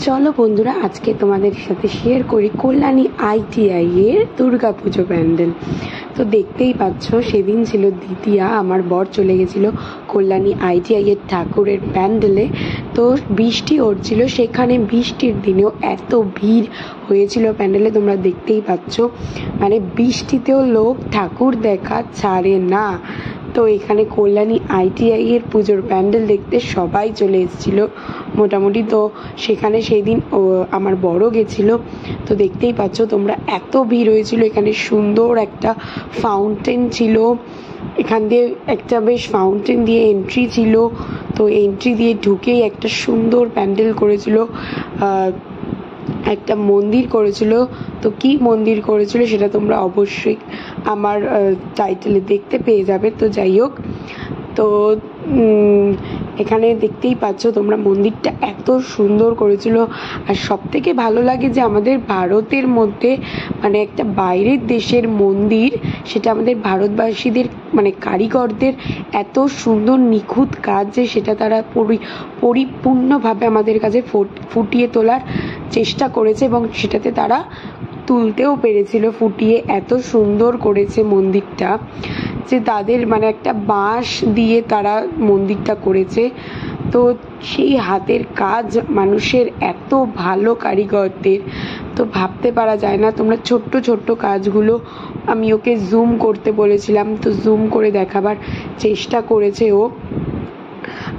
চলো বন্ধুরা, আজকে তোমাদের সাথে শেয়ার করি কল্যাণী ITI এর দুর্গাপুজো প্যান্ডেল। তো দেখতেই পাচ্ছ, সেদিন ছিল দ্বিতীয়া, আমার বর চলে গেছিল কল্যাণী ITI এর ঠাকুরের প্যান্ডেলে। তো বৃষ্টি হচ্ছিল, সেখানে বৃষ্টির দিনেও এত ভিড় হয়েছিল প্যান্ডেলে, তোমরা দেখতেই পাচ্ছ। মানে বৃষ্টিতেও লোক ঠাকুর দেখা ছাড়ে না। তো এখানে কল্যাণী ITI এর পুজোর প্যান্ডেল দেখতে সবাই চলে এসেছিল মোটামুটি। তো সেখানে সেই দিন আমার বড় গেছিল। তো দেখতেই পাচ্ছ তোমরা, এত ভিড় হয়েছিল। এখানে সুন্দর একটা ফাউন্টেন ছিল, এখান দিয়ে একটা বেশ ফাউন্টেন দিয়ে এন্ট্রি ছিল। তো এন্ট্রি দিয়ে ঢুকেই একটা সুন্দর প্যান্ডেল করেছিল, একটা মন্দির করেছিল। তো কি মন্দির করেছিল সেটা তোমরা অবশ্যই আমার টাইটেলে দেখতে পেয়ে যাবে। তো যাই হোক, তো এখানে দেখতেই পাচ্ছ তোমরা, মন্দিরটা এত সুন্দর করেছিল। আর সব থেকে ভালো লাগে যে আমাদের ভারতের মধ্যে মানে একটা বাইরের দেশের মন্দির, সেটা আমাদের ভারতবাসীদের মানে কারিগরদের এত সুন্দর নিখুঁত কাজ যে সেটা তারা পরিপূর্ণভাবে আমাদের কাছে ফুটিয়ে তোলার চেষ্টা করেছে, এবং সেটাতে তারা তুলতেও পেরেছিল ফুটিয়ে। এত সুন্দর করেছে মন্দিরটা যে তাদের মানে একটা বাঁশ দিয়ে তারা মন্দিরটা করেছে। তো সেই হাতের কাজ মানুষের এত ভালো কারিগরদের, তো ভাবতে পারা যায় না। তোমরা ছোট্ট ছোট্ট কাজগুলো, আমি ওকে জুম করতে বলেছিলাম, তো জুম করে দেখাবার চেষ্টা করেছে ও।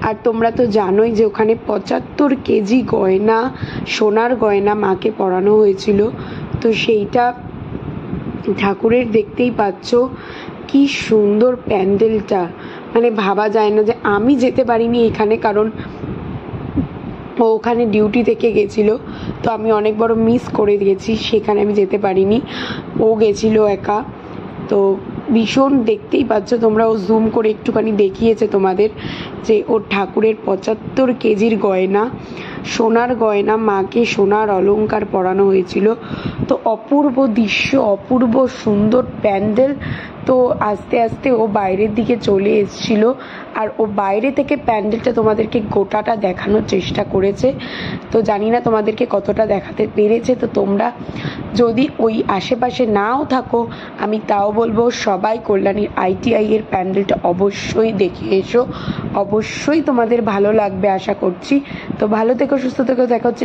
আর তোমরা তো জানোই যে ওখানে 75 কেজি গয়না, সোনার গয়না মাকে পরানো হয়েছিল। তো সেইটা ঠাকুরের দেখতেই পাচ্ছ কি সুন্দর প্যান্ডেলটা, মানে ভাবা যায় না যে আমি যেতে পারিনি এখানে, কারণ ও ওখানে ডিউটি থেকে গেছিল। তো আমি অনেক বড় মিস করে দিয়েছি, সেখানে আমি যেতে পারিনি, ও গেছিল একা। তো ভীষণ দেখতেই পাচ্ছ তোমরা, ও জুম করে একটুখানি দেখিয়েছে তোমাদের যে ওর ঠাকুরের 75 কেজির গয়না, সোনার গয়না, মাকে সোনার অলংকার পরানো হয়েছিল। তো অপূর্ব দৃশ্য, অপূর্ব সুন্দর প্যান্ডেল। তো আস্তে আস্তে ও বাইরের দিকে চলে এসেছিল, আর ও বাইরে থেকে প্যান্ডেলটা তোমাদেরকে গোটাটা দেখানোর চেষ্টা করেছে। তো জানি না তোমাদেরকে কতটা দেখাতে পেরেছে। তো তোমরা যদি ওই আশেপাশে নাও থাকো, আমি তাও বলবো সবাই কল্যাণীর ITI এর প্যান্ডেলটা অবশ্যই দেখে এসো, অবশ্যই তোমাদের ভালো লাগবে আশা করছি। তো ভালো থেকো, সুস্থ থেকো, দেখা হচ্ছে।